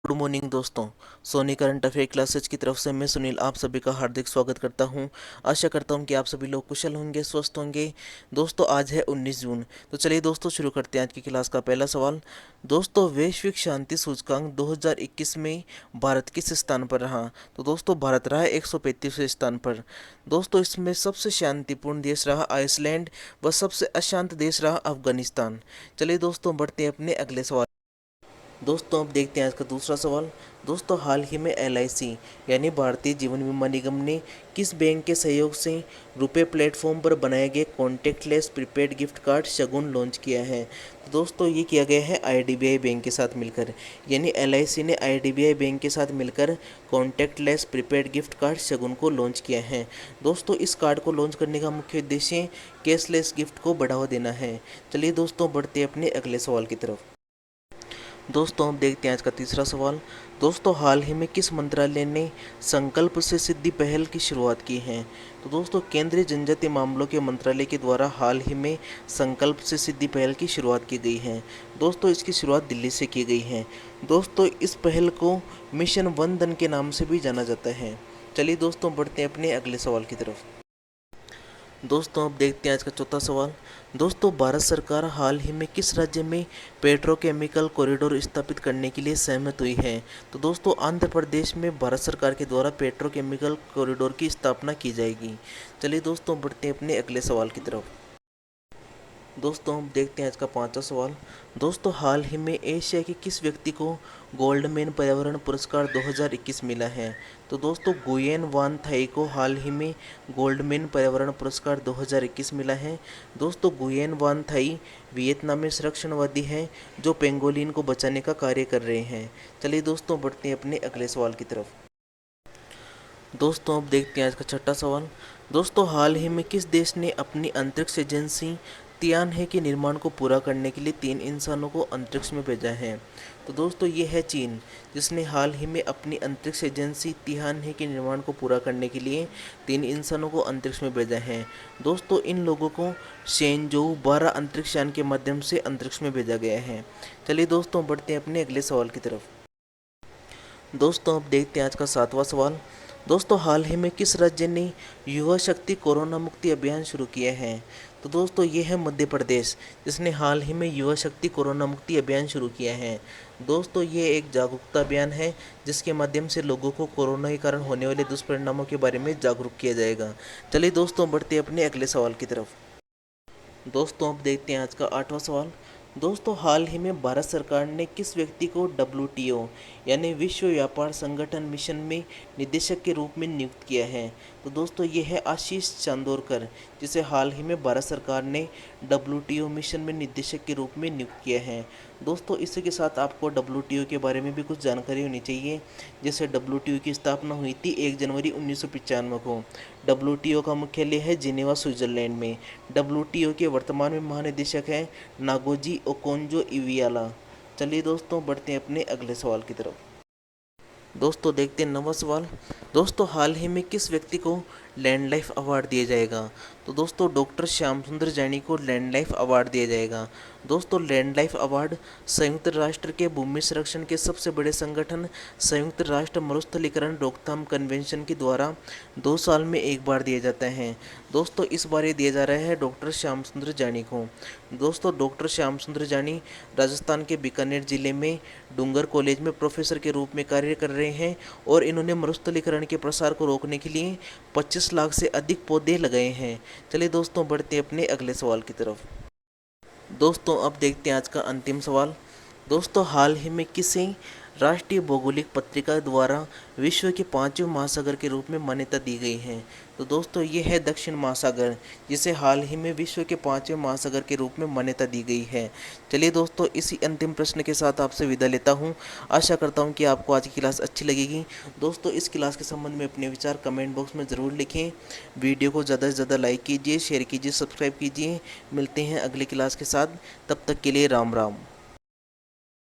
Good morning दोस्तों। Soni current affair classes की तरफ से मैं सुनील आप सभी का हार्दिक स्वागत करता हूं। आशा करता हूं कि आप सभी लोग कुशल होंगे, स्वस्थ होंगे। दोस्तों आज है 19 जून, तो चलिए दोस्तों शुरू करते हैं आज की क्लास का पहला सवाल। दोस्तों वैश्विक शांति सूचकांक 2021 में भारत किस स्थान पर रहा? तो दोस्तों भारत रहा है 135वें स्थान पर। दोस्तों इसमें सबसे शांतिपूर्ण देश रहा आइसलैंड व सबसे अशांत देश रहा अफगानिस्तान। चलिए दोस्तों बढ़ते हैं अपने अगले सवाल। दोस्तों अब देखते हैं आज का दूसरा सवाल। दोस्तों हाल ही में LIC यानी भारतीय जीवन बीमा निगम ने किस बैंक के सहयोग से रुपए प्लेटफॉर्म पर बनाए गए कॉन्टैक्टलेस प्रीपेड गिफ्ट कार्ड शगुन लॉन्च किया है? तो दोस्तों ये किया गया है IDBI बैंक के साथ मिलकर, यानी LIC ने IDBI बैंक के साथ मिलकर कॉन्टैक्टलेस प्रीपेड गिफ्ट कार्ड शगुन को लॉन्च किया है। दोस्तों इस कार्ड को लॉन्च करने का मुख्य उद्देश्य कैशलेस गिफ्ट को बढ़ावा देना है। चलिए दोस्तों बढ़ते हैं अपने अगले सवाल की तरफ। दोस्तों अब देखते हैं आज का तीसरा सवाल। दोस्तों हाल ही में किस मंत्रालय ने संकल्प से सिद्धि पहल की शुरुआत की है? तो दोस्तों केंद्रीय जनजातीय मामलों के मंत्रालय के द्वारा हाल ही में संकल्प से सिद्धि पहल की शुरुआत की गई है। दोस्तों इसकी शुरुआत दिल्ली से की गई है। दोस्तों इस पहल को मिशन वंदन के नाम से भी जाना जाता है। चलिए दोस्तों बढ़ते हैं अपने अगले सवाल की तरफ। दोस्तों अब देखते हैं आज का चौथा सवाल। दोस्तों भारत सरकार हाल ही में किस राज्य में पेट्रोकेमिकल कॉरिडोर स्थापित करने के लिए सहमत हुई है? तो दोस्तों आंध्र प्रदेश में भारत सरकार के द्वारा पेट्रोकेमिकल कॉरिडोर की स्थापना की जाएगी। चलिए दोस्तों बढ़ते हैं अपने अगले सवाल की तरफ। दोस्तों हम देखते हैं आज का पांचवा सवाल। दोस्तों हाल ही में एशिया के किस व्यक्ति को गोल्डमैन पर्यावरण पुरस्कार 2021 मिला है? तो दोस्तों गुयेन वान थाई को हाल ही में गोल्डमैन पर्यावरण पुरस्कार 2021 मिला है। दोस्तों गुयेन वान थाई वियतनाम में संरक्षणवादी हैं जो पेंगोलिन को बचाने का कार्य कर रहे हैं। चलिए दोस्तों बढ़ते हैं अपने अगले सवाल की तरफ। दोस्तों अब देखते हैं आज का छठा सवाल। दोस्तों हाल ही में किस देश ने अपनी अंतरिक्ष एजेंसी तियानहे के निर्माण को पूरा करने के लिए 3 इंसानों को अंतरिक्ष में भेजा है? तो दोस्तों ये है चीन, जिसने हाल ही में अपनी अंतरिक्ष एजेंसी तियानहे के निर्माण को पूरा करने के लिए 3 इंसानों को अंतरिक्ष में भेजा है। दोस्तों इन लोगों को शेनजोऊ 12 अंतरिक्ष यान के माध्यम से अंतरिक्ष में भेजा गया है। चलिए दोस्तों बढ़ते हैं अपने अगले सवाल की तरफ। दोस्तों अब देखते हैं आज का सातवां सवाल। दोस्तों हाल ही में किस राज्य ने युवा शक्ति कोरोना मुक्ति अभियान शुरू किया है? तो दोस्तों ये है मध्य प्रदेश, जिसने हाल ही में युवा शक्ति कोरोना मुक्ति अभियान शुरू किया है। दोस्तों ये एक जागरूकता अभियान है जिसके माध्यम से लोगों को कोरोना के कारण होने वाले दुष्परिणामों के बारे में जागरूक किया जाएगा। चलिए दोस्तों बढ़ते हैं अपने अगले सवाल की तरफ। दोस्तों अब देखते हैं आज का आठवां सवाल। दोस्तों हाल ही में भारत सरकार ने किस व्यक्ति को WTO यानी विश्व व्यापार संगठन मिशन में निदेशक के रूप में नियुक्त किया है? तो दोस्तों ये है आशीष चांदोरकर, जिसे हाल ही में भारत सरकार ने WTO मिशन में निदेशक के रूप में नियुक्त किया है। दोस्तों इसी के साथ आपको WTO के बारे में भी कुछ जानकारी होनी चाहिए। जैसे WTO की स्थापना हुई थी 1 जनवरी 1995 को। WTO का मुख्यालय है जिनेवा स्विट्जरलैंड में। WTO के वर्तमान में महानिदेशक हैं नागोजी ओकोंजो इवियाला। चलिए दोस्तों बढ़ते हैं अपने अगले सवाल की तरफ। दोस्तों देखते हैं 9वां सवाल। दोस्तों हाल ही में किस व्यक्ति को लैंड लाइफ अवार्ड दिया जाएगा? तो दोस्तों डॉक्टर श्याम सुंदर जानी को लैंड लाइफ अवार्ड दिया जाएगा। दोस्तों लैंड लाइफ अवार्ड संयुक्त राष्ट्र के भूमि संरक्षण के सबसे बड़े संगठन संयुक्त राष्ट्र मरुस्थलीकरण रोकथाम कन्वेंशन के द्वारा 2 साल में एक बार दिया जाता है। दोस्तों इस बार ये दिया जा रहा है डॉक्टर श्याम सुंदर जानी को। दोस्तों डॉक्टर श्याम सुंदर जानी राजस्थान के बीकानेर जिले में डूंगर कॉलेज में प्रोफेसर के रूप में कार्य कर रहे हैं और इन्होंने मरुस्थलीकरण के प्रसार को रोकने के लिए 25 लाख से अधिक पौधे लगाए हैं। चलिए दोस्तों बढ़ते हैं अपने अगले सवाल की तरफ। दोस्तों अब देखते हैं आज का अंतिम सवाल। दोस्तों हाल ही में किसे राष्ट्रीय भौगोलिक पत्रिका द्वारा विश्व के 5वें महासागर के रूप में मान्यता दी गई है? तो दोस्तों ये है दक्षिण महासागर, जिसे हाल ही में विश्व के 5वें महासागर के रूप में मान्यता दी गई है। चलिए दोस्तों इसी अंतिम प्रश्न के साथ आपसे विदा लेता हूँ। आशा करता हूँ कि आपको आज की क्लास अच्छी लगेगी। दोस्तों इस क्लास के संबंध में अपने विचार कमेंट बॉक्स में ज़रूर लिखें। वीडियो को ज़्यादा से ज़्यादा लाइक कीजिए, शेयर कीजिए, सब्सक्राइब कीजिए। मिलते हैं अगली क्लास के साथ, तब तक के लिए राम राम।